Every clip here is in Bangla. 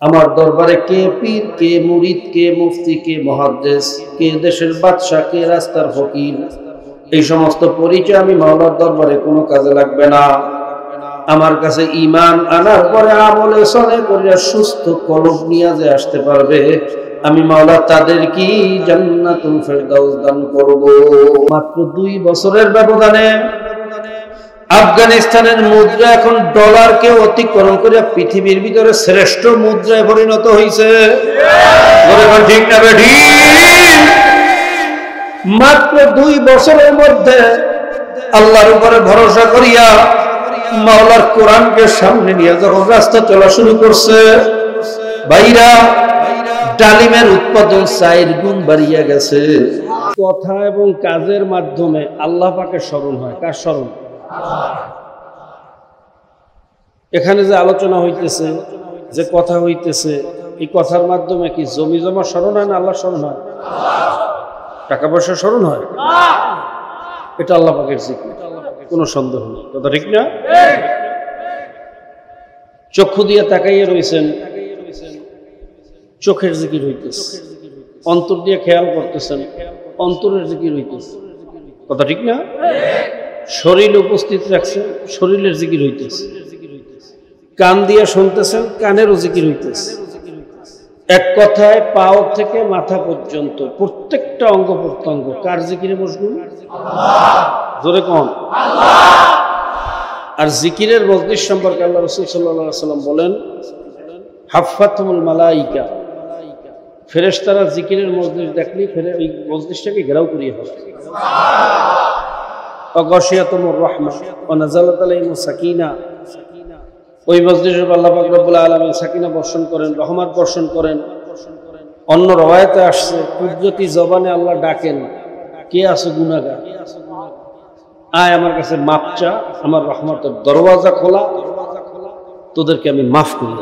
আমার দরবারে কে পীর, কে মুরিদ, কে মুফতি, কে মুহাদ্দিস, কে দেশের বাদশা, কে রাস্তার ফকির, এই সমস্ত পরিচয় আমি মাওলার দরবারে কোনো কাজে লাগবে না। আমার কাছে ঈমান আনার পরে আমলে সলে করে সুস্থ কলব নিয়ে যে আসতে পারবে, আমি মাওলা তাদের কি জান্নাতুল ফেরদাউস দান করব। মাত্র 2 বছরের ব্যবধানে আফগানিস্তানের মুদ্রা এখন ডলারকে অতিক্রম করে পৃথিবীর ভিতরে শ্রেষ্ঠ মুদ্রায় পরিণত হয়েছে। ঠিক না বেঠি? মাত্র 2 বছরের মধ্যে আল্লাহর উপরে ভরসা করিয়া মাওলার কোরআনকে সামনে নিয়ে যখন রাস্তা চলা শুরু করছে, ভাইরা ডালিমের উৎপাদন 4 গুণ বাড়িয়ে গেছে। কথা এবং কাজের মাধ্যমে আল্লাহ পাকের স্মরণ হয়। কার স্মরণ? এখানে যে আলোচনা হইতেছে, যে কথা হইতেছে, এই কথার মাধ্যমে কি জমি জমা স্মরণ হয় না আল্লাহ স্মরণ হয়? টাকা পয়সা স্মরণ হয়? এটা আল্লাহ পাকের জিকির, কোনো সন্দেহ নেই। কথা ঠিক না? চক্ষু দিয়ে তাকাইয়ে রয়েছেন, চোখের জিকির হইতেছে। অন্তর দিয়ে খেয়াল করতেছেন, অন্তরের জিকির হইতেছে। কথা ঠিক না? শরীর উপস্থিত রাখছেন, শরীরের জিকির হইতেছে। কান দিয়ে শুনতেছেন, কানেরও জিকির হইতেছে। এক কথায় পাও থেকে মাথা পর্যন্ত প্রত্যেকটা অঙ্গ প্রত্যঙ্গ কার জিকিরে মশগুল? জোরে কোন? আর জিকিরের মজলিস সম্পর্কে আল্লাহ রাসূল সাল্লাল্লাহু আলাইহি ওয়াসাল্লাম বলেন, হাফফাতুল মালাইকা, ফেরেশতারা জিকিরের মজলিস দেখলে ওই মজলিসটাকে ঘেরাও করিয়ে ফেলে। অগশিয়াতুমুর রাহমাহ ওয়া নাযালাত আলাইহিমুস সাকিনা, ওই মজলিসে আল্লাহ পাক রব্বুল আলামিন সাকিনা বর্ষণ করেন, রহমত বর্ষণ করেন। অন্য রওয়ায়াতে আসছে, কুদরতি জবানে আল্লাহ ডাকেন, কে আছে গুনাহগার, আয় আমার কাছে মাপ চা, আমার রহমতের দরওয়াজা খোলা, তোদেরকে আমি মাফ করি।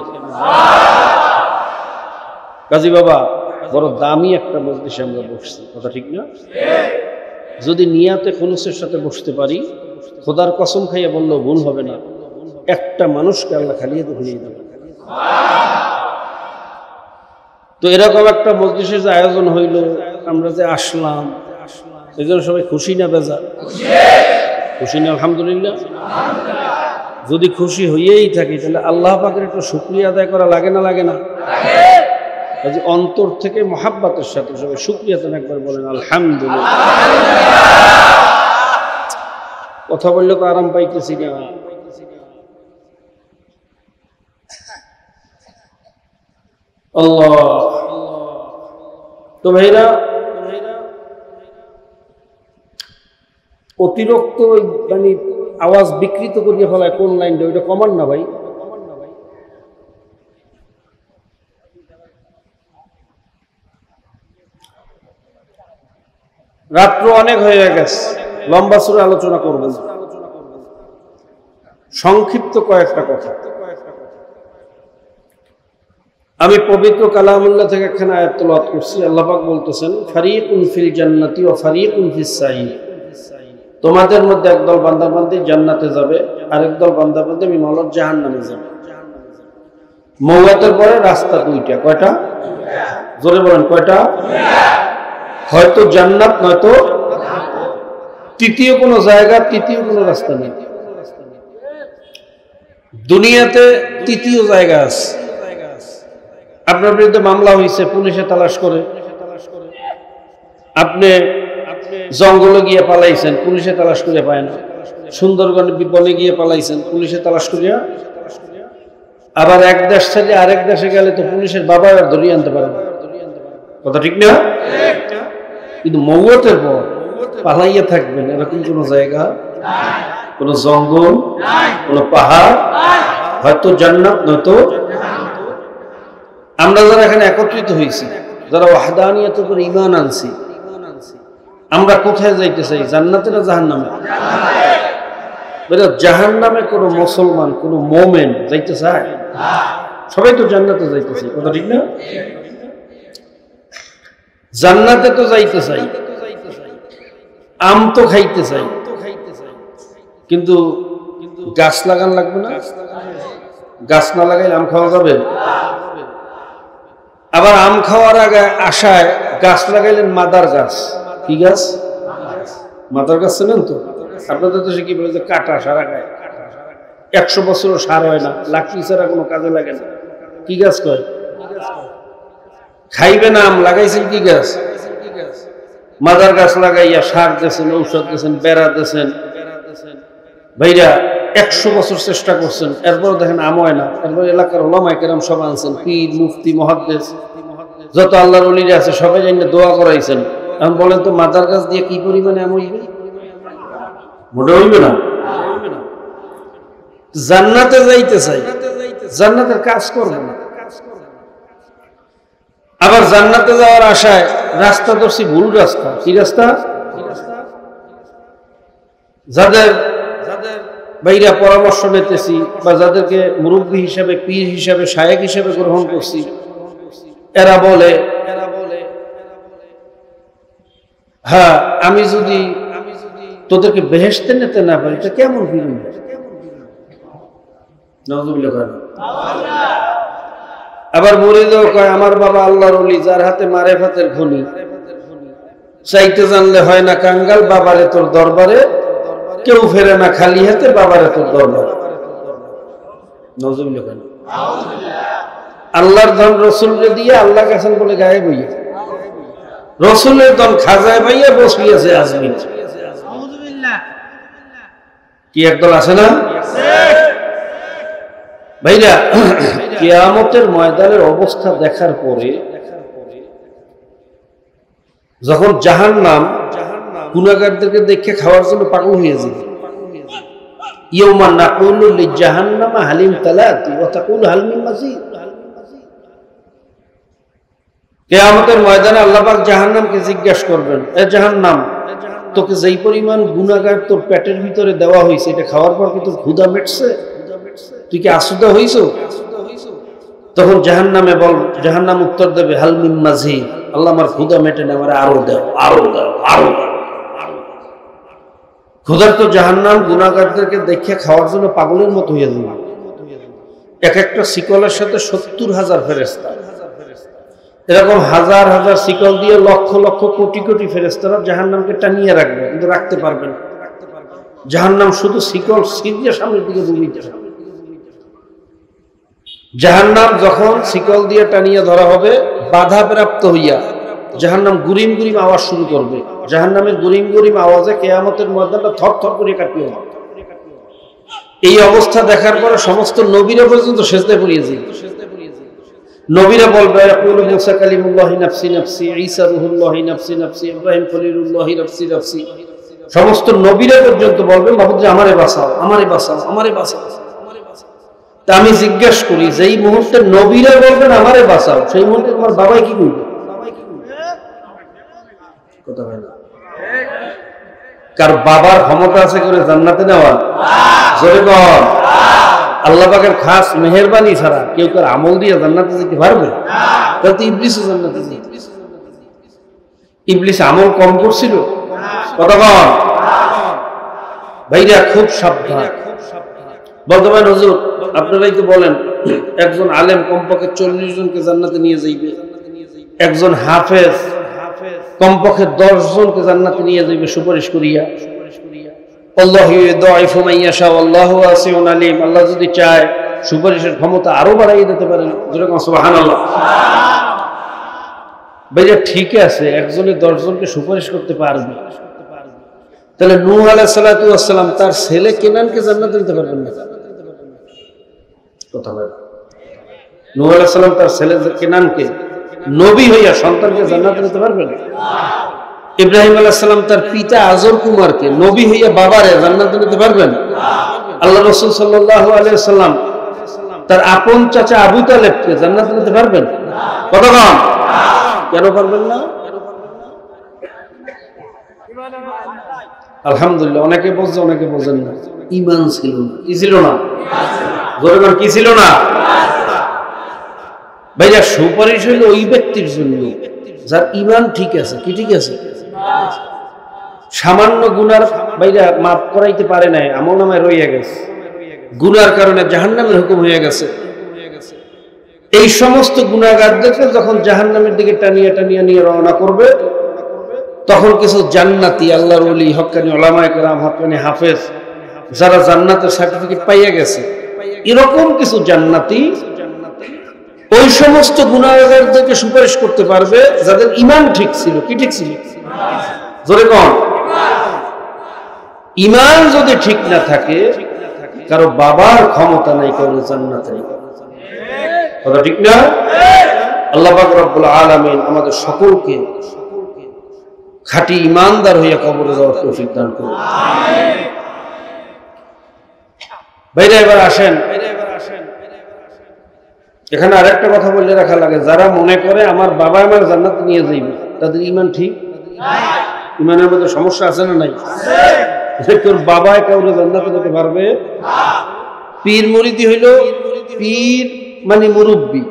কাজী বাবা, বড় দামি একটা মজলিসে আমরা বসছি। কথা ঠিক না? যদি নিয়াতে খুলুসের সাথে বসতে পারি, খোদার কসম খাইয়া বললেও ভুল হবে না, একটা মানুষকে আল্লাহ খালিয়ে ধরিয়ে দেবে। তো এরকম একটা মজলিসের যে আয়োজন হইল, আমরা যে আসলাম, এই জন্য সবাই খুশি না বেজার? খুশি না? আলহামদুলিল্লাহ। যদি খুশি হইয়েই থাকি, তাহলে আল্লাহ পাকের একটু শুকরিয়া আদায় করা লাগে না? লাগে না? অন্তর থেকে মহাব্বতের সাথে সবাই শুকরিয়া তো একবার বলেন আলহামদুলিল্লাহ। কথা বললে তো আরাম পাইতেছি না। আল্লাহ। তো ভাইরা, অতিরিক্ত মানে আওয়াজ বিকৃত করিয়ে ফেলায় কোন লাইনটা, ওইটা কমান না ভাই। রাত্র অনেক হয়ে গেছে, লম্বা সুরে আলোচনা করব, সংক্ষিপ্ত কয়েকটা কথা। আমি পবিত্র কালামুল্লাহ থেকে একখানা আয়াত তেলাওয়াত করছি। আল্লাহ পাক বলতেছেন, ফারিকুন ফিল জান্নাতি ওয়া ফারিকুন ফিস সাঈর, তোমাদের মধ্যে একদল বান্দা বান্দি জান্নাতে যাবে, আরেক দল বান্দা বান্দি আমি মাওলার জাহান্নামে যাবে। মওয়াতের পরে রাস্তা 2টা। কয়টা? জোরে বলেন, কয়টা? হয়তো জান্নাত, নয়তো তৃতীয় কোনো জায়গা, তৃতীয় কোনো রাস্তা নেই। দুনিয়াতে তৃতীয় জায়গা আছে। আপনার বিরুদ্ধে মামলা হয়েছে, পুলিশে তালাশ করে। আপনি জঙ্গলে গিয়ে পালাইছেন, পুলিশে তালাশ করে পায় না। সুন্দরবন বনে গিয়ে পালাইছেন, পুলিশে তালাশ করিয়া। আবার এক দেশ থেকে আরেক দেশে গেলে তো পুলিশের বাবা আর ধরিয়ে আনতে পারে না। কথা ঠিক না? কিন্তু মওয়াতের পর পালাইয়া থাকবেন এরকম কোনো জায়গা, কোনো জঙ্গল, কোনো পাহাড়, হয়তো জান্নাত নয়তো। আমরা যারা এখানে একত্রিত হয়েছি, যারা ওয়াহদানিয়তের উপর ঈমান আনছি, আমরা কোথায় যাইতে চাই? জান্নাতে না জাহান্নামে? জাহান্নামে কোনো মুসলমান, কোনো মুমিন যাইতে চায়? সবাই তো জান্নাতে যাইতে চাই। কথা ঠিক না? জান্নাতে তো যাইতে চাই, আম তো খাইতে চাই, কিন্তু গাছ লাগান লাগবে না? গাছ না লাগাইলে আম খাওয়া যাবে? আবার আম খাওয়ার আগে আশায় গাছ লাগাইলেন মাদার গাছ। কি গাছ? মাদার গাছ চেনেন তো? আপনাদের দেশে কি বলে যে কাটা সারা গায়ে, 100 বছরও সার হয় না, লাকড়ি ছাড়া কোনো কাজে লাগে না। কি গাছ কয়? খাইবে না আম, লাগাইছেন কি গাছ? মাদার গাছ লাগাইয়া সার দিয়েছেন, ঔষধ দিয়েছেন, বেড়া দিয়েছেন। ভাইরা 100 বছর চেষ্টা করছেন, এরপর দেখেন আম হয় না। এরপর এলাকার ওলামায়ে কেরাম সব আনছেন, পীর, মুফতি, মুহাদ্দিস, যত আল্লাহর ওলিরা আছে সবাই জানি দোয়া করাইছেন। এখন বলেন তো মাদার গাছ দিয়ে কি পরিমাণে আম হইবে? মোটে হইবে না। জান্নাতে যাইতে চাই, জান্নাতের কাজ করবে না। আবার জান্নাতে যাওয়ার আশায় রাস্তা ধরছি ভুল রাস্তা। কি রাস্তা? যাদের বাইরা পরামর্শ নিতেছি বা যাদেরকে মুরব্বী হিসাবে, পীর হিসাবে, শায়েখ হিসাবে গ্রহণ করছি, এরা বলে হ্যাঁ আমি যদি তোদেরকে বেহেশতে নিতে না পারি তা কেমন ফিরুন? আবার মুরিদও কয় আমার বাবা আল্লাহর ওলি, যার হাতে মারেফাতের খনি, চাইতে জানলে হয় না কাঙ্গাল, বাবারে তোর দরবারে কেউ ফেরে না খালি হাতে, বাবারে তোর দরবারে। নজরুল্লাহ কেন? আল্লাহর ধন রসুলকে দিয়ে আল্লাহ গেছেন বলে গায়ে বইয়ে, রসুলের ধন খাজায় পাইয়া বসিয়েছে আজমিন। কি একদল আছে না ভাইরা? কিয়ামতের ময়দানের অবস্থা দেখার পরে যখন জাহান্নাম গুনাহগারদেরকে দেখে খাওয়ার জন্য পাগল হয়ে যাবে, ইয়াউমা নাকুলু লিজাহান্নামা হালিম তালাতি ওয়া তাকুলু হাল মিন মাজিদ। কিয়ামতের ময়দানে আল্লাহ পাক জাহান্নামকে জিজ্ঞাসা করবেন, এ জাহান্নাম, তোকে যেই পরিমাণ গুনাহগার তোর পেটের ভিতরে দেওয়া হয়েছে, এটা খাওয়ার পর কি তোর ক্ষুধা মেটছে? তুই কি আসুদা হইছো? তখন জাহান্নাম উত্তর দেবে হাল মিন মাজিদ, আল্লাহ আমার ক্ষুধা মেটে না, আমার আরো দাও, আরো দাও, আরো দাও। ক্ষুধার তো জাহান্নাম গুনাহগারদেরকে দেখে খাওয়ার জন্য পাগলের মতো হয়ে যাবে। এক একটা শিকলের সাথে 70,000 ফেরেশতা, এরকম হাজার হাজার শিকল দিয়ে লক্ষ লক্ষ কোটি কোটি ফেরেশতারা জাহান্নামকে টানিয়ে রাখবে, কিন্তু রাখতে পারবে না। জাহান্নাম শুধু শিকল ছিঁড়ে সামনের দিকে দৌড়িতে থাকবে। জাহান্নাম যখন শিকল দিয়ে টানিয়ে ধরা হবে, বাধা প্রাপ্ত হইয়া জাহান্নাম গুরিম গুরিম আওয়াজ শুরু করবে। জাহান্নামের গুরিম গুরিম আওয়াজে কিয়ামতের ময়দানটা থরথর করে কাঁপিয়ে হবে। এই অবস্থা দেখার পরে সমস্ত নবীরা পর্যন্ত সিজদায় পড়ে যাবে। নবীরা বলবে ইয়াকুলু মুসা কালিমুল্লাহি নাফসি নাফসি, ঈসা রূহুল্লাহি নাফসি নাফসি, ইব্রাহিম খলিলুল্লাহি নাফসি নাফসি। সমস্ত নবীরা পর্যন্ত বলবে মাবুদ আমারে বাঁচাও, আমারে বাঁচাও, আমারে বাঁচাও। তা আমি জিজ্ঞেস করি, যেই মুহূর্তে নবীরা বলবেন আমারে বাঁচাও, সেই মুহূর্তে তোমার বাবাই কি করবে? কথা হয় না। কার বাবার ক্ষমতা আছে করে জান্নাতে নেওয়া? জোরে বল। আল্লাহ পাকের খাস মেহেরবানি ছাড়া কেউ কার আমল দিয়ে জান্নাতে যেতে পারবে? তাহলে তো ইবলিসও জান্নাতে যেত। ইবলিস আমল কম করছিল? কথা বল ভাইরা, খুব সাবধান। বর্তমান হুজুর আপনারাই তো বলেন একজন আলেম কমপক্ষে 40 জনকে জান্নাতে নিয়ে যাইবে, একজন হাফেজ কমপক্ষে 10 জনকে জান্নাতে নিয়ে যাইবে সুপারিশ করিয়া। আল্লাহু ইউদাইফু মান ইয়াশা ওয়াল্লাহু ওয়াসিউন আলিম। আল্লাহ যদি চায় সুপারিশের ক্ষমতা আরো বাড়াইয়ে দিতে পারেন। যেরকম সুবহানাল্লাহ। ভাইয়া ঠিক আছে, একজনে 10 জনকে সুপারিশ করতে পারবে, তাহলে নূহ আলাইহিস সালাতু ওয়াস সালাম তার ছেলে কেনানকে জান্নাতে দিতে পারবেন না? কথা বলেন। নূহ আলাইহিস সালাম তার ছেলে কেনানকে নবী হইয়া সন্তানকে জান্নাতে দিতে পারবেন? ইব্রাহিম আলাইহিস সালাম তার পিতা আজর কুমারকে নবী হইয়া বাবারে জান্নাতে দিতে পারবেন? আল্লাহ রাসূল সাল্লাল্লাহু আলাইহি ওয়াসাল্লাম তার আপন চাচা আবু তালেবকে জান্নাতে দিতে পারবেন? কথা বলেন। কেন পারবেন না? আলহামদুলিল্লাহ, অনেকে বোঝে অনেকে বোঝেন না। ঈমান ছিল না। কি ছিল না? জোরে বল, কি ছিল না? ভাইয়া সুপারিশ হইল ওই ব্যক্তির জন্য যার ঈমান ঠিক আছে। কি ঠিক আছে? সামান্য গুনার ভাইয়া মাফ করাইতে পারে নাই, আমলনামায় রইয়া গেছে, গুনার কারণে জাহান্নামের হুকুম হয়ে গেছে। এই সমস্ত গুনাহগারদেরকে যখন জাহান্নামের দিকে টানিয়ে টানিয়ে নিয়ে রওনা করবে, তখন কিছু জান্নাতি আল্লাহর ওলি, হক্কানি উলামায়ে কেরাম, হক্কানি হাফেজ, যারা জান্নাতের সার্টিফিকেট পাইয়া গেছে, এরকম কিছু জান্নাতি ওই সমস্ত গুনাহগারদেরকে সুপারিশ করতে পারবে যাদের ঈমান ঠিক ছিল। কি ঠিক ছিল? জোরে কোন? ঈমান যদি ঠিক না থাকে, কারো বাবার ক্ষমতা নাই কারো জান্নাতে। কথা ঠিক না? আল্লাহ পাক রব্বুল আলামিন আমাদের সকলকে খাঁটি ঈমানদার হইয়া কবরে যাওয়ার তৌফিক দান করুন। আমিন। ভাইরা এবার আসেন, এখানে আরেকটা কথা বলে রাখা লাগে, যারা মনে করে আমার বাবা আমার জান্নাতে নিয়ে যাইবে, তাদের ঈমান ঠিক নাই। ঈমানের মধ্যে সমস্যা আছে না নাই? আছে। তোর বাবা কাউরে জান্নাতে নিতে পারবে না। পীর মুরিদি হইল, পীর মানে মুরব্বি,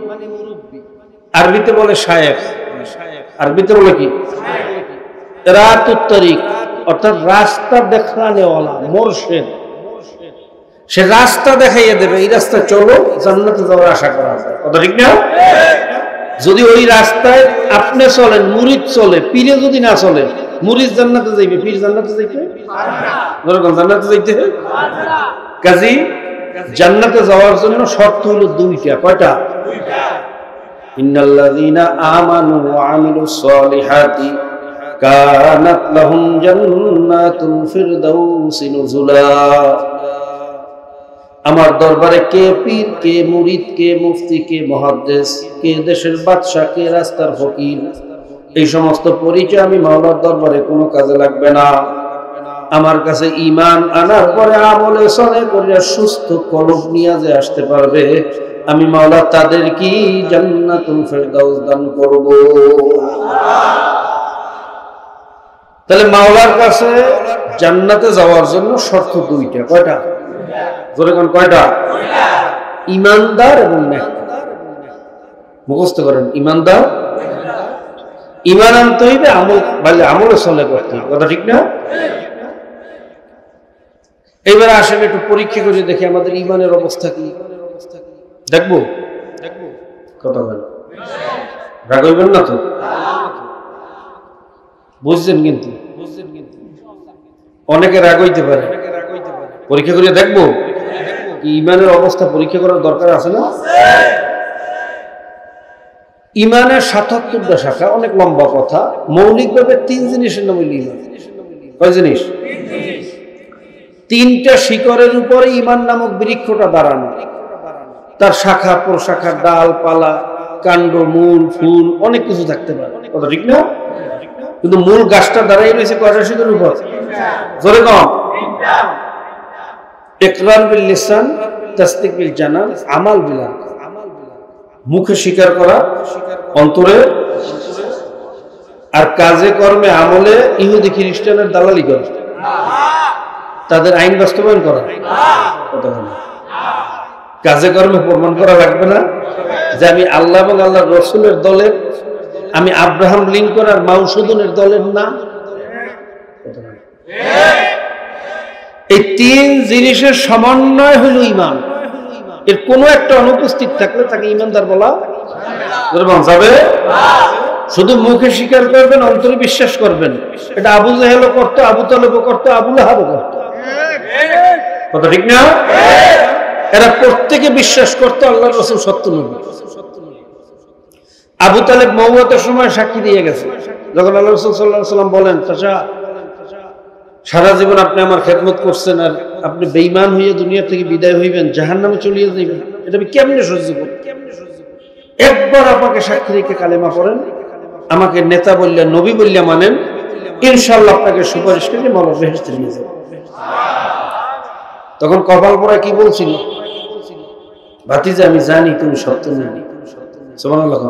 আরবিতে বলে শায়েখ, আরবিতে বলে কি রাতুত তরিক, অর্থাৎ রাস্তা দেখানেওয়ালা, মুরশিদ। সে রাস্তা দেখাইয়া দেবে, এই রাস্তা চলো, জান্নাতে যাওয়ার আশা করা যায়। কথা ঠিক না? যদি ওই রাস্তায় আপনি চলেন, মুরিদ চলে, পীরে যদি না চলে, মুরিদ জান্নাতে যাইবে, পীর জান্নাতে যাইতে পারবে না। জান্নাতে যাইতে কাজী জান্নাতে যাওয়ার জন্য শর্ত হলো দুইটা। কয়টা? ইন্নাল্লাযীনা আমানু ওয়া আমিলুস সলিহাতি কানাত লাহুম জান্নাতুল ফিরদাউসি নুজুলা। আমার দরবারে কে পীর, কে মুরিদ, কে মুফতি, কে মুহাদ্দিস, কে দেশের বাদশা, কে রাস্তার ফকির, এই সমস্ত পরিচয় আমি মাওলার দরবারে কোনো কাজে লাগবে না। আমার কাছে ঈমান আনার পরে আমলে সলে করে সুস্থ কলব নিয়ে যে আসতে পারবে, আমি মাওলা তাদের কি জান্নাতুল ফিরদাউস দান করব। তাহলে মাওলার কাছে জান্নাতে যাওয়ার জন্য শর্ত দুইটা। কয়টা? জোরে কোন? কয়টা? ঈমানদার এবং নেককার। মুখস্থ করেন, ঈমানদার, ঈমান আনতে হইবে, আমল ভালো আমলে চলে করতে হবে। কথা ঠিক না? এইবার আসেন একটু পরীক্ষা করে দেখি আমাদের ঈমানের অবস্থা কি। দেখবো? কথা বলেন, রাগ হইবেন না তো? বুঝছেন? কিন্তু অনেকে রাগ হইতে পারে। পরীক্ষা করে দেখবো ঈমানের অবস্থা, পরীক্ষা করার দরকার আছে না? ঈমানের ৭৭টা শাখা, অনেক লম্বা কথা। মৌলিকভাবে ৩ জিনিসের নাম হইল ঈমান। কয় জিনিস? ৩টা শিকড়ের উপরে ঈমান নামক বৃক্ষটা দাঁড়ানো, তার শাখা প্রশাখা, ডাল পালা, কাণ্ড, মূল, ফুল, অনেক কিছু থাকতে পারে। কথা ঠিক না? কিন্তু মূল গাছটা দাঁড়াই রয়েছে কয়টা শিকড়ের উপর? জোরে কম। ইকরার বিল লিসান, তাসদিক বিল জানান, আমাল বিল আরকান। মুখে স্বীকার করা, অন্তরে, আর কাজে কর্মে আমলে ইহুদি খ্রিস্টানের দালালি করা, তাদের আইন বাস্তবায়ন করা। কাজে কর্মে প্রমাণ করা লাগবে না যে আমি আল্লাহ এবং আল্লাহ রসুলের দলের, আমি আব্রাহাম লিঙ্কন আর মাউসুদনের দলের না। এই ৩ জিনিসের সমন্বয় হইল ঈমান। এর কোনো একটা অনুপস্থিত থাকলে তাকে ঈমানদার বলা যাবে? শুধু মুখে স্বীকার করবেন, অন্তরে বিশ্বাস করবেন। এটা আবু জাহেলও করতো, আবু তালেবও করতো, আবু লাহাবও করতো। কথা ঠিক না? এরা প্রত্যেকে বিশ্বাস করতো আল্লাহর রাসূল সত্য নবী। আবু তালেব মওয়াতের সময় সাক্ষী দিয়ে গেছে, যখন আল্লাহ রাসূল সাল্লাল্লাহু আলাইহি ওয়াসাল্লাম বলেন, চাচা সারা জীবন আপনি আমার খেদমত করছেন, আর আপনি বেঈমান হয়ে দুনিয়া থেকে বিদায় হইবেন, জাহান্নামে চলে যাবেন, এটা আমি কেমনে সহ্য করব? একবার আপনাকে সাক্ষী রেখে কালেমা পড়েন, আমাকে নেতা বললে, নবী বললে মানেন, ইনশাআল্লাহ আপনাকে সুপারিশ করে মাওলা বেহেশতে নিয়ে যাবে। তখন কপাল পরা কি বলছিল? ভাতিজা, আমি জানি তুমি সত্য নবী। সুবহানাল্লাহ।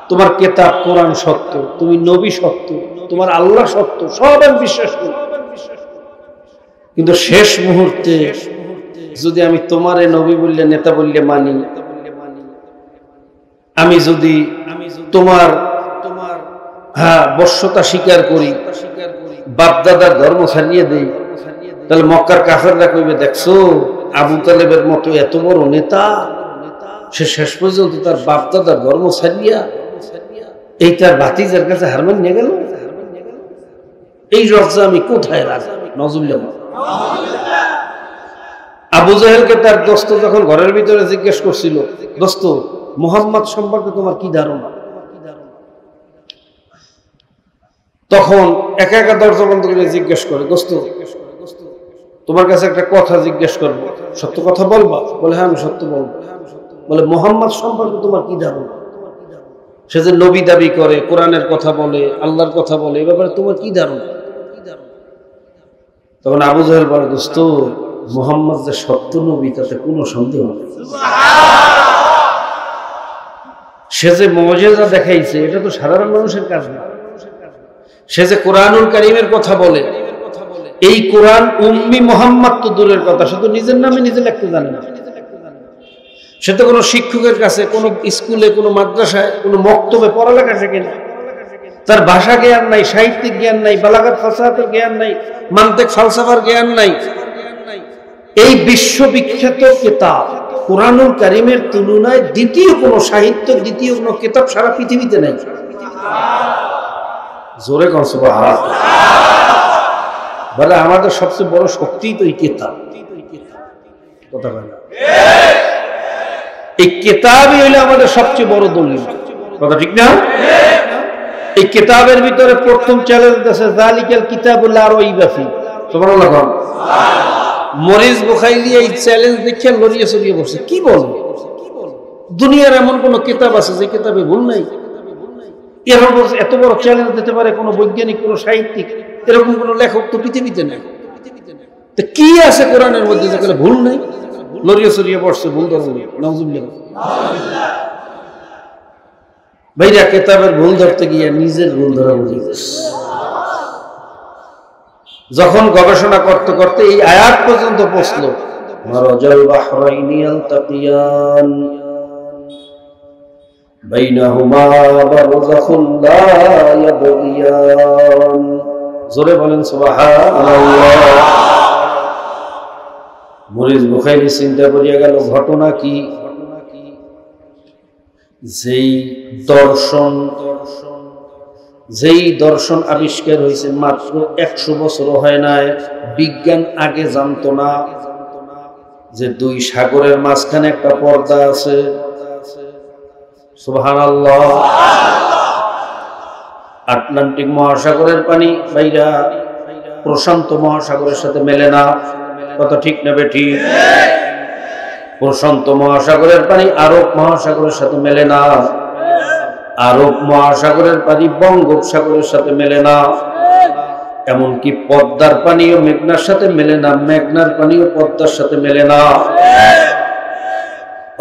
তোমার কিতাব কোরআন সত্য, তুমি নবী সত্য, তোমার আল্লাহ সত্য, সব আমি বিশ্বাস করি। কিন্তু শেষ মুহূর্তে যদি আমি তোমারে নবী বললে, নেতা বললে মানি, আমি যদি তোমার বর্ষতা স্বীকার করি, বাপদাদার ধর্ম ছাড়িয়ে দেই, তাহলে মক্কার কাফেররা কইবে, দেখছো আবু তালেবের মতো এত বড় নেতা, সে শেষ পর্যন্ত তার বাপদাদার ধর্ম ছাড়িয়া এই তার ভাতিজার কাছে হারমান নিয়ে গেল। এই রজ্জা আমি কোথায় রাখবো? নজরুল্লাহ। আবু জাহেলকে তার দোস্ত যখন ঘরের ভিতরে জিজ্ঞেস করছিল, দোস্ত মুহাম্মদ সম্পর্কে তোমার কি ধারণা, তখন একা একা দরজা বন্ধ করে জিজ্ঞেস করে, দোস্ত তোমার কাছে একটা কথা জিজ্ঞেস করবো, সত্য কথা বলবা? বলে হ্যাঁ আমি সত্য বলবো। বলে মুহাম্মদ সম্পর্কে তোমার কি ধারণা? সে যে নবী দাবি করে, কোরআনের কথা বলে, আল্লাহর কথা বলে, এ ব্যাপারে তোমার কি ধারণা? তখন আবু জাহেল বলে, দোস্ত মুহাম্মদ যে সত্য নবী তাতে কোনো সন্দেহ নেই। সে যে মুজিজা দেখাইছে এটা তো সাধারণ মানুষের কাজ না। সে যে কোরআনুল কারীমের কথা বলে, এই কোরআন উম্মি মুহাম্মদ তো দূরের কথা, সে তো নিজের নামে নিজে লিখতে জানে না। সে তো কোনো শিক্ষকের কাছে, কোনো স্কুলে, কোনো মাদ্রাসায়, কোনো মক্তবে পড়ালেখা শেখে না। তার ভাষা জ্ঞান নাই, সাহিত্যিক জ্ঞান নাই, বালাগাত ফাসাহাতের জ্ঞান নাই, মানতিক ফালসাফার জ্ঞান নাই। এই বিশ্ববিখ্যাত কিতাব কোরআনুল কারীমের তুলনায় দ্বিতীয় কোনো সাহিত্য, দ্বিতীয় কোনো কিতাব সারা পৃথিবীতে নাই। জোরে কোন সুবহানাল্লাহ। বলে আমাদের সবচেয়ে বড় শক্তি তো এই কিতাব। কথা বলে এই কিতাবই হইলো আমাদের সবচেয়ে বড় দলিল। কথা ঠিক না? এই কিতাবের ভিতরে প্রথম চ্যালেঞ্জ আছে, যালিকাল কিতাবুল লা রাইবা ফি। সুবহানাল্লাহ। মরিস বুখাইলি এই চ্যালেঞ্জ দেখে লড়িয়ে চড়িয়ে বসে, কি বল দুনিয়ার এমন কোন কিতাব আছে যে কিতাবে ভুল নাই? এরকম এত বড় চ্যালেঞ্জ দিতে পারে কোন বৈজ্ঞানিক, কোন সাহিত্যিক, এরকম কোন লেখক তো পৃথিবীতে নেই। তো কি আছে কোরআনের মধ্যে যেখানে ভুল নেই? লড়িয়ে চড়িয়ে বসছে ভুল ধরল। নাউজুবিল্লাহ। ভাইরা কিতাবের ভুল ধরতে গিয়ে নিজের ভুল ধরা বুঝে গেছে। যখন গবেষণা করতে করতে এই আয়াত পর্যন্ত পৌঁছলো, মারাজাল বাহরাইনি ইয়ালতাকিয়ান বাইনাহুমা বারযাখুন লা ইয়াবগিয়ান। জোরে বলেন সুবহানাল্লাহ। মরিস বুখারী চিন্তা করিয়া গেল, ঘটনা কি? যেই দর্শন আবিষ্কার হয়েছে মাত্র 100 বছর হয় নাই, বিজ্ঞান আগে জানতো না যে দুই সাগরের মাঝখানে একটা পর্দা আছে। সুবহানাল্লাহ। আটলান্টিক মহাসাগরের পানি বাইরা প্রশান্ত মহাসাগরের সাথে মেলে না। কথা ঠিক না বেঠিক? প্রশান্ত মহাসাগরের পানি আরব মহাসাগরের সাথে মেলে না। আরব মহাসাগরের পানি বঙ্গোপসাগরের সাথে মেলে না। এমনকি পদ্মার পানিও মেঘনার সাথে মেলে না, মেঘনার পানিও পদ্মার সাথে মেলে না।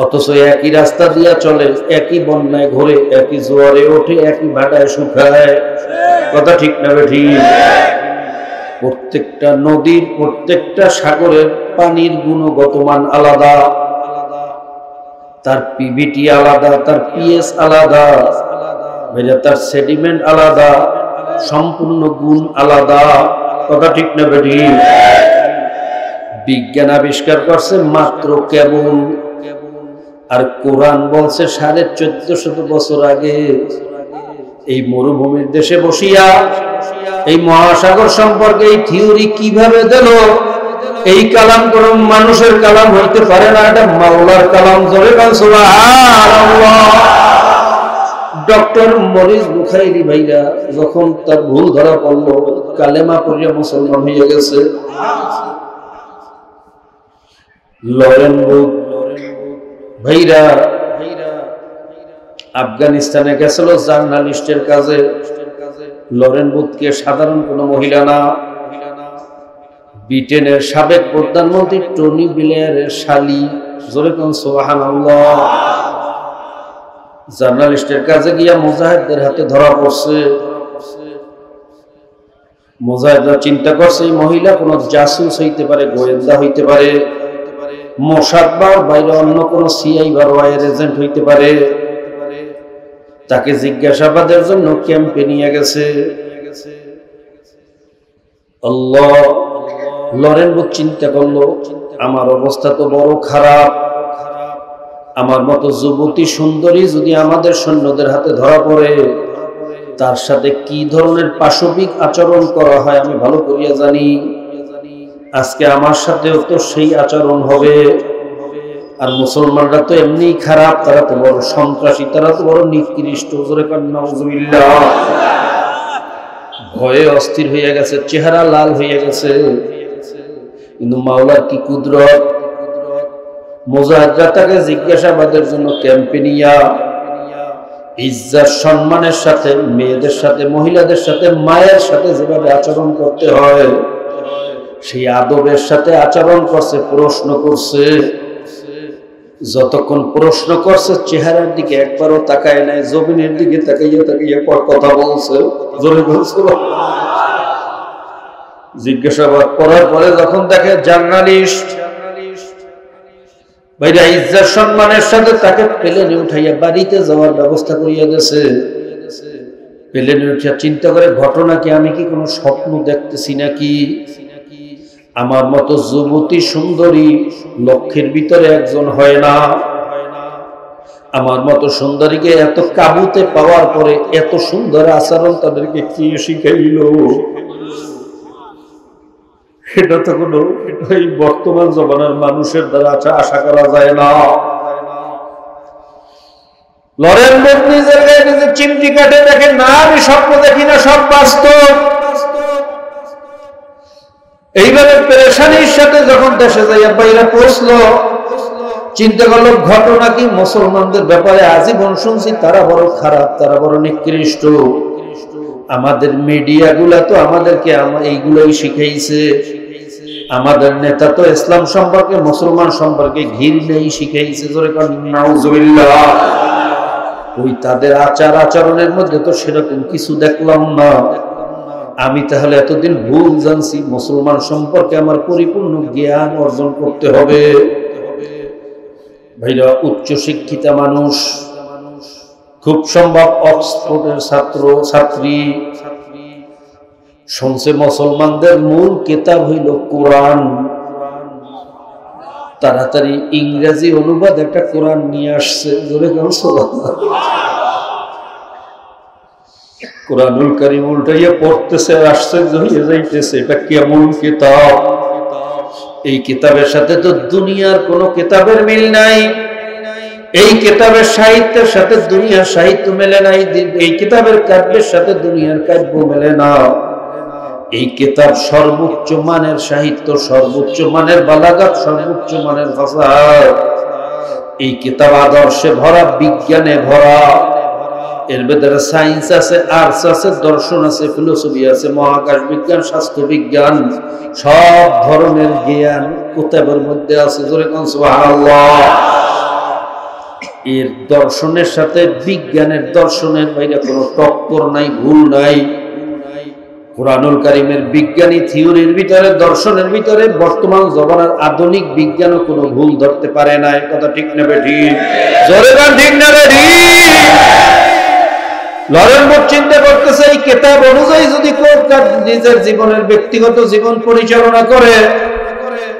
অথচ একই রাস্তা দিয়া চলে, একই বন্যায় ঘোরে, একই জোয়ারে ওঠে, একই ভাটায় শুকায়। কথা ঠিক না বেঠিক? প্রত্যেকটা নদীর, প্রত্যেকটা সাগরের পানির গুণগত মান আলাদা, তার পিভিটি আলাদা, তার পিএস আলাদা, তার সেডিমেন্ট আলাদা, সম্পূর্ণ গুণ আলাদা। কথা ঠিক না বেঠিক? বিজ্ঞান আবিষ্কার করছে মাত্র কেবল, আর কোরআন বলছে 1450 বছর আগে। এই মরুভূমির দেশে বসিয়া এই মহাসাগর সম্পর্কে এই থিওরি কিভাবে দিল? এই কালাম কোন মানুষের কালাম হইতে পারে না, এটা মাওলার কালাম। জোরে বলেন সুবহানাল্লাহ। ডক্টর মরিস বুখারী ভাইরা যখন তার ভুল ধরা পড়লো, কালেমা পড়িয়া মুসলমান হয়ে গেছে। লরেন বুক ভাইরা আফগানিস্তানে গেছিল জার্নালিস্টের কাজে। লরেন বুথকে সাধারণ কোন মহিলা না, ব্রিটেনের সাবেক প্রধানমন্ত্রী টনি ব্লেয়ারের শালী। জোরে কোন সুবহানাল্লাহ। জার্নালিস্টের কাজে গিয়া মুজাহিদদের হাতে ধরা পড়ছে। মুজাহিদরা চিন্তা করছে এই মহিলা কোন জাসুস হইতে পারে, গোয়েন্দা হইতে পারে, মোসাদ বা বাইরে অন্য কোন সিআই বা রয়ের এজেন্ট হইতে পারে। তাকে জিজ্ঞাসাবাদের জন্য ক্যাম্পে নিয়ে গেছে। আল্লাহ। লরেন বুথ চিন্তা করলো, আমার অবস্থা তো বড় খারাপ, আমার মতো যুবতী সুন্দরী যদি আমাদের সৈন্যদের হাতে ধরা পড়ে, তার সাথে কি ধরনের পাশবিক আচরণ করা হয় আমি ভালো করিয়া জানি। আজকে আমার সাথেও তো সেই আচরণ হবে। আর মুসলমানরা তো এমনি খারাপ, তারা তো বড় সন্ত্রাসী, তারা তো বড় নিকৃষ্ট। ভয়ে অস্থির হয়ে গেছে, চেহারা লাল হয়ে গেছে। কিন্তু মাওলার কি কুদরত, মুজাহিদরা তাকে জিজ্ঞাসাবাদের জন্য ক্যাম্পে নিয়া ইজ্জত সম্মানের সাথে, মেয়েদের সাথে, মহিলাদের সাথে, মায়ের সাথে যেভাবে আচরণ করতে হয় সেই আদবের সাথে আচরণ করছে, প্রশ্ন করছে। যতক্ষণ প্রশ্ন করছে চেহারার দিকে একবারও তাকায় নাই, জমিনের দিকে তাকাইয়া তাকাইয়া পর কথা বলছে। জোরে বলছে। জিজ্ঞাসাবাদ করার পরে যখন দেখে জার্নালিস্ট ভাইরা ইজ্জত সম্মানের সাথে তাকে প্লেনে উঠাইয়া বাড়িতে যাওয়ার ব্যবস্থা করিয়া দিয়েছে। প্লেনে উঠিয়া চিন্তা করে, ঘটনা কি, আমি কি কোনো স্বপ্ন দেখতেছি নাকি? আমার মতো যুবতী সুন্দরী লক্ষের ভিতরে একজন হয় না। আমার মতো সুন্দরীকে এত কাবুতে পাওয়ার পরে এত সুন্দর আচরণ তাদেরকে কি শিখাইল? এটা তো কোনো, এই বর্তমান জমানার মানুষের দ্বারা আশা করা যায় না। লরেন মুখ নিজের গায়ে নিজে চিমটি কাটে, দেখে না আমি স্বপ্ন দেখি না, সব বাস্তব। এইভাবে পেরেশানির সাথে যখন দেশে যাইয়া বাইরে পৌঁছলো, চিন্তা করলো ঘটনা কি, মুসলমানদের ব্যাপারে আজীবন শুনছি তারা বড় খারাপ, তারা বড় নিকৃষ্ট। আমাদের মিডিয়া গুলা তো আমাদেরকে এইগুলোই শিখাইছে। আমাদের নেতা তো ইসলাম সম্পর্কে, মুসলমান সম্পর্কে ঘৃণাই শিখাইছে। জোরে কান নাউজুবিল্লাহ। ওই তাদের আচার আচরণের মধ্যে তো সেরকম কিছু দেখলাম না। আমি তাহলে এতদিন ভুল জানছি। মুসলমান সম্পর্কে আমার পরিপূর্ণ জ্ঞান অর্জন করতে হবে। ভাইরা উচ্চ শিক্ষিতা মানুষ, খুব সম্ভব অক্সফোর্ডের ছাত্র ছাত্রী, শুনছে মুসলমানদের মূল কিতাব হইল কোরআন। তাড়াতাড়ি ইংরেজি অনুবাদ একটা কোরআন নিয়ে আসছে। কোরআনুল কারীম উল্টাইয়া পড়তেছে, আশ্চর্য হয়ে যাইতেছে, এটা কেমন কিতাব! এই কিতাবের সাথে তো দুনিয়ার কোন কিতাবের মিল নাই। এই কিতাবের সাহিত্যের সাথে দুনিয়ার সাহিত্য মেলে নাই। এই কিতাবের কাব্যের সাথে দুনিয়ার কাব্য মেলে না। এই কিতাব সর্বোচ্চ মানের সাহিত্য, সর্বোচ্চ মানের বালাগাত, সর্বোচ্চ মানের ভাষা। এই কিতাব আদর্শে ভরা, বিজ্ঞানে ভরা। এর ভেতরে সায়েন্স আছে, আর্টস আছে, দর্শন আছে, ফিলোসফি আছে, মহাকাশ বিজ্ঞান, স্বাস্থ্য বিজ্ঞান, সব ধরনের জ্ঞান কিতাবের মধ্যে আছে। জোরে কোন সুবহানাল্লাহ। এর দর্শনের সাথে বিজ্ঞানের, দর্শনের বাইরে কোনো টক্কর নাই, ভুল নাই। কুরআনুল কারীমের বিজ্ঞানী থিওরির ভিতরে, দর্শনের ভিতরে বর্তমান জমানার আধুনিক বিজ্ঞানও কোনো ভুল ধরতে পারে না। কথা ঠিক না বেঠিক? জোরে বল ঠিক না বেঠিক? লরেন মুখ চিন্তা করতেছে, এই কিতাব অনুযায়ী যদি কেউ নিজের জীবনের ব্যক্তিগত জীবন পরিচালনা করে,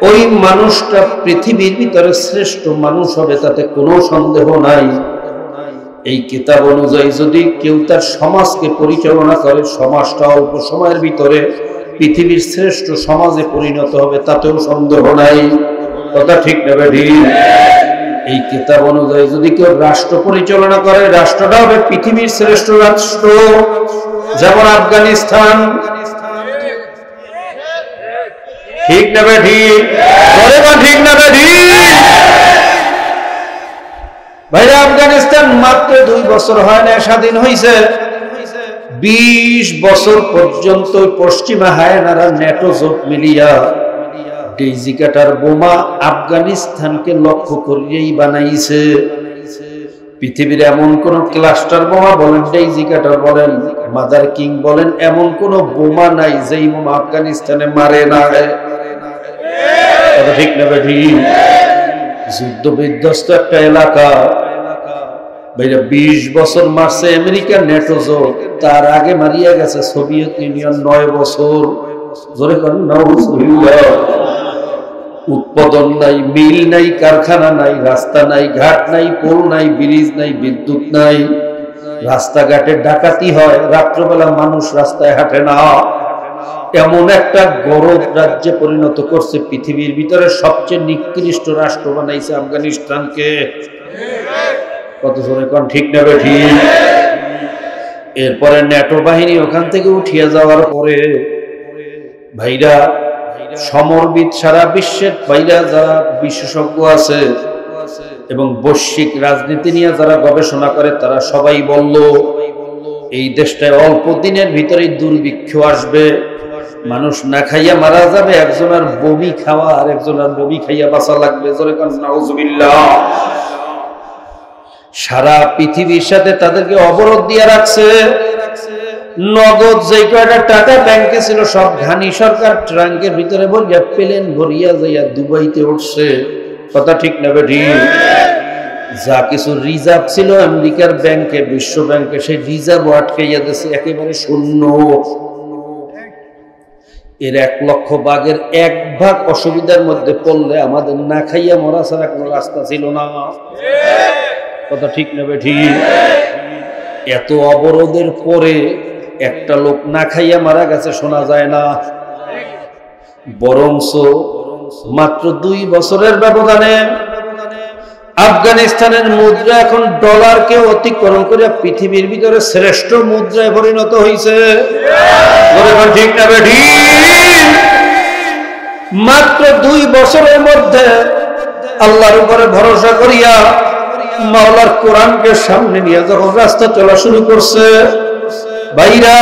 ওই মানুষটা পৃথিবীর ভিতরে শ্রেষ্ঠ মানুষ হবে, তাতে কোনো সন্দেহ নাই। এই কিতাব অনুযায়ী যদি কেউ তার সমাজকে পরিচালনা করে, সমাজটা অল্প সময়ের ভিতরে পৃথিবীর শ্রেষ্ঠ সমাজে পরিণত হবে, তাতেও সন্দেহ নাই। কথা ঠিক না বেঠিক? এই কিতাব অনুযায়ী যদি কেউ রাষ্ট্র পরিচালনা করে, রাষ্ট্রটা হবে পৃথিবীর শ্রেষ্ঠ রাষ্ট্র, যেমন আফগানিস্তান। ঠিক না বেঠিক? ঠিক না বেঠিক? ভাইরা, আফগানিস্তান মাত্র 2 বছর হয় না স্বাধীন হয়েছে। 20 বছর পর্যন্ত পশ্চিমা হায়নারা নেটো জোট মিলিয়া ডেইজি কাটার বোমা আফগানিস্তানকে লক্ষ্য করিয়েই বানাইছে। পৃথিবীর এমন কোন ক্লাস্টার বোমা বলেন, ডেইজি কাটার বলেন, মাদার কিং বলেন, এমন কোন বোমা নাই যেই বোমা আফগানিস্তানে মারে না। ঠিক না বেঠিক? যুদ্ধ বিধ্বস্ত একটা এলাকা। ভাইরা, 20 বছর মারছে আমেরিকা নেটো জোট, তার আগে মারিয়া গেছে সোভিয়েত ইউনিয়ন 9 বছর। জোরে করেন নাউজুবিল্লাহ। উৎপাদন নাই, মিল নাই, কারখানা নাই, রাস্তা নাই, ঘাট নাই, পোল নাই, ব্রিজ নাই, বিদ্যুৎ নাই, রাস্তাঘাটে ডাকাতি হয়, রাত্রবেলা মানুষ রাস্তায় হাঁটে না। এমন একটা গরম রাজ্যে পরিণত করছে, পৃথিবীর ভিতরে সবচেয়ে নিকৃষ্ট রাষ্ট্র বানাইছে আফগানিস্তানকে। কত জোরে কোন ঠিক না ঠিক? এরপরে ন্যাটো বাহিনী ওখান থেকে উঠিয়ে যাওয়ার পরে ভাইরা সমরবিদ সারা বিশ্বের ভাইরা যারা বিশেষজ্ঞ আছে এবং বৈশ্বিক রাজনীতি নিয়ে যারা গবেষণা করে তারা সবাই বলল এই দেশটায় অল্প দিনের ভিতরেই দুর্ভিক্ষ আসবে, মানুষ না খাইয়া মারা যাবে, একজনের বমি খাওয়া আর একজনের বমি খাইয়া বাঁচা লাগবে। জোরে কোন নাউজুবিল্লাহ। সারা পৃথিবীর সাথে তাদেরকে অবরোধ দিয়ে রাখছে। নগদ যে কয়টা টাকা ব্যাংকে ছিল সব ঘানি সরকার ট্রাঙ্কের ভিতরে ভরিয়া প্লেন ভরিয়া যাইয়া দুবাইতে উঠছে। কথা ঠিক না বেঠি? যা কিছু রিজার্ভ ছিল আমেরিকার ব্যাংকে, বিশ্ব ব্যাংকে, সেই রিজার্ভ আটকাইয়া দিয়েছে, একেবারে শূন্য। এর 1 লক্ষ ভাগের 1 ভাগ অসুবিধার মধ্যে পড়লে আমাদের না খাইয়া মরা ছাড়া কোনো রাস্তা ছিল না। কথা ঠিক না বেঠি? এত অবরোধের পরে একটা লোক না খাইয়া মারা গেছে শোনা যায় না। বরংস মাত্র 2 বছরের ব্যবধানে আফগানিস্তানের মুদ্রা এখন ডলারকে অতিক্রম করে পৃথিবীর ভিতরে শ্রেষ্ঠ মুদ্রায় পরিণত হয়েছে। ঠিক না বেঠি? মাত্র 2 বছরের মধ্যে আল্লাহর উপরে ভরসা করিয়া মাওলার কোরআনকে সামনে নিয়ে যখন রাস্তা চলা শুরু করছে, ভাইরা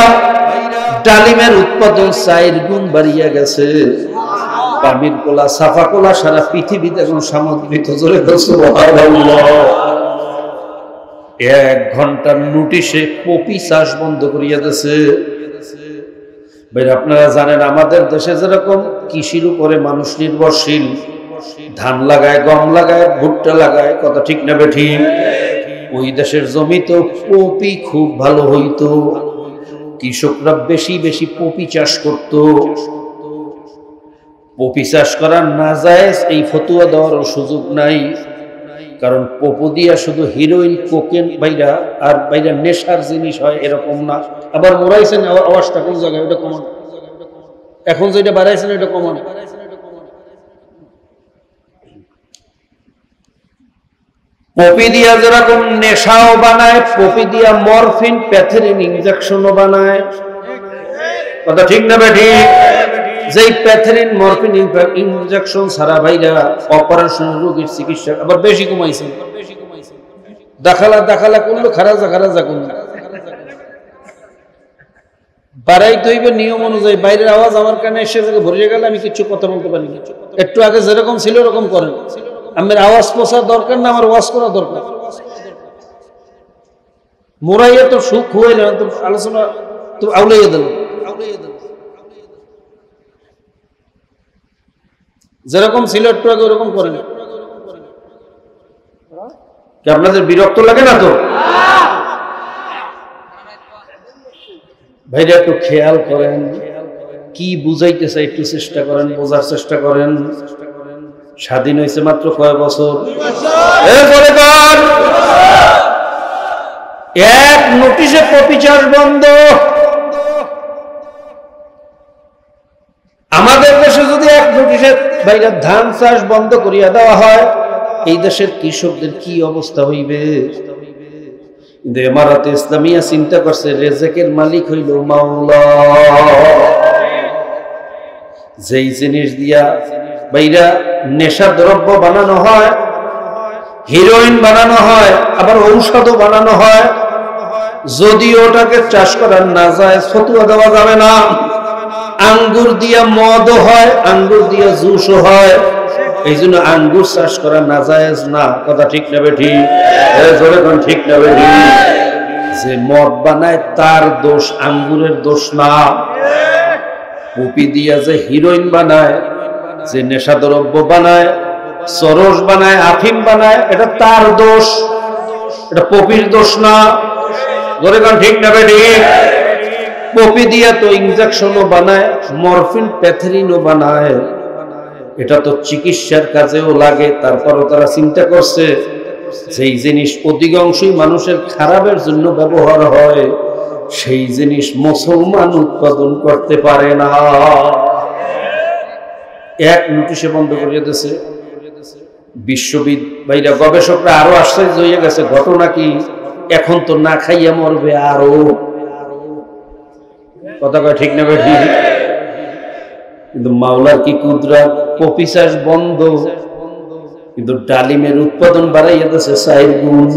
ডালিমের উৎপাদন 4 গুণ বাড়িয়া গেছে। পানির কোলা, সাফা কোলা সারা পৃথিবীতে এখন সামুদ্রিক। জোরে সুবহানাল্লাহ। 1 ঘন্টার নোটিশে পপি চাষ বন্ধ করিয়া দিয়েছে। ভাইরা আপনারা জানেন আমাদের দেশে যেরকম কৃষির উপরে মানুষ নির্ভরশীল, ধান লাগায়, গম লাগায়, ভুট্টা লাগায়, কথা ঠিক না বেঠি? ওই দেশের জমিতে পপি খুব ভালো হইতো, কৃষকরা বেশি বেশি পপি চাষ করত। পপি চাষ করা নাজায়েজ এই ফতুয়া দেওয়ার সুযোগ নাই, কারণ পপু দিয়া শুধু হিরোইন, কোকেন বাইরা আর বাইরা নেশার জিনিস হয় এরকম না। আবার মোরাইছেন আওয়াজটা কোন জায়গায়? ওটা কমন। এখন যেটা বাড়াইছেন এটা কমন। পপি দিয়া যেরকম নেশাও বানায়, পপি দিয়া মরফিন, প্যাথেরিন ইনজেকশনও বানায়। কথা ঠিক না বেঠি? যেই প্যাথেরিন, মরফিন ইনজেকশন ছাড়া ভাইরা অপারেশন রোগীর চিকিৎসা আবার বেশি কমাইছে। দেখালা করলো খারাজা করলো। বাড়াইতে হইবে নিয়ম অনুযায়ী। বাইরের আওয়াজ আমার কানে এসে ভরিয়ে গেলে আমি কিছু কথা বলতে পারি না। একটু আগে যেরকম ছিল ওরকম করেন। আমার আওয়াজ পোষার দরকার না, আমার ওয়াজ করা দরকার। মোরাইয়া তো সুখ হইল, আলোচনা তো আউলাইয়া দিল। যেরকম ছিল একটু আগে ওরকম করেন। আপনাদের বিরক্ত লাগে না তো? ভাইরা একটু খেয়াল করেন, কি বুঝাইতে চাই একটু চেষ্টা করেন, বোঝার চেষ্টা করেন। স্বাধীন হয়েছে মাত্র কয় বছর? 1 নোটিশে পপি চাষ বন্ধ। আমাদের দেশে যদি 1 নোটিশে বাইরে ধান চাষ বন্ধ করিয়া দেওয়া হয়, এই দেশের কৃষকদের কি অবস্থা হইবে? কিন্তু ইমারাতে ইসলামিয়া চিন্তা করছে রেজেকের মালিক হইল মাওলা। যেই জিনিস দিয়া বাইরা নেশা দ্রব্য বানানো হয়, হিরোইন বানানো হয়, আবার ঔষধও বানানো হয়, যদি ওটাকে চাষ করার না যায় ফতুয়া দেওয়া যাবে না। আঙ্গুর দিয়া মদও হয়, আঙ্গুর দিয়া জুসও হয়, এই জন্য আঙ্গুর চাষ করা নাজায়েজ না। কথা ঠিক না বেঠি? ঠিক না বেঠি? যে মদ বানায় তার দোষ, আঙ্গুরের দোষ না। পপি দিয়া যে হিরোইন বানায়, যে নেশা দ্রব্য বানায়, সরস বানায়, আফিম বানায়, এটা তার দোষ, এটা পপির দোষ না। ঠিক না বেঠি? পপি দিয়া তো ইনজেকশনও বানায়, মরফিন, প্যাথেরিনও বানায়, এটা তো চিকিৎসার কাজেও লাগে, তারপরও তারা চিন্তা করছে যেই জিনিস অধিকাংশই মানুষের খারাপের জন্য ব্যবহার হয় সেই জিনিস মুসলমান উৎপাদন করতে পারে না। এক নোটিশে বন্ধ করে দিয়েছে। বিশ্ববিদ্যালয় গবেষকরা আরো আশ্চর্য হয়ে গেছে, ঘটনা কি এখন তো না খাইয়া মরবে আরো। কথা কয় ঠিক না ভাই? ঠিক। কিন্তু মাওলার কি কুদরত, পপি চাষ বন্ধ কিন্তু ডালিমের উৎপাদন বাড়াইয়া দিয়েছে 4 গুণ।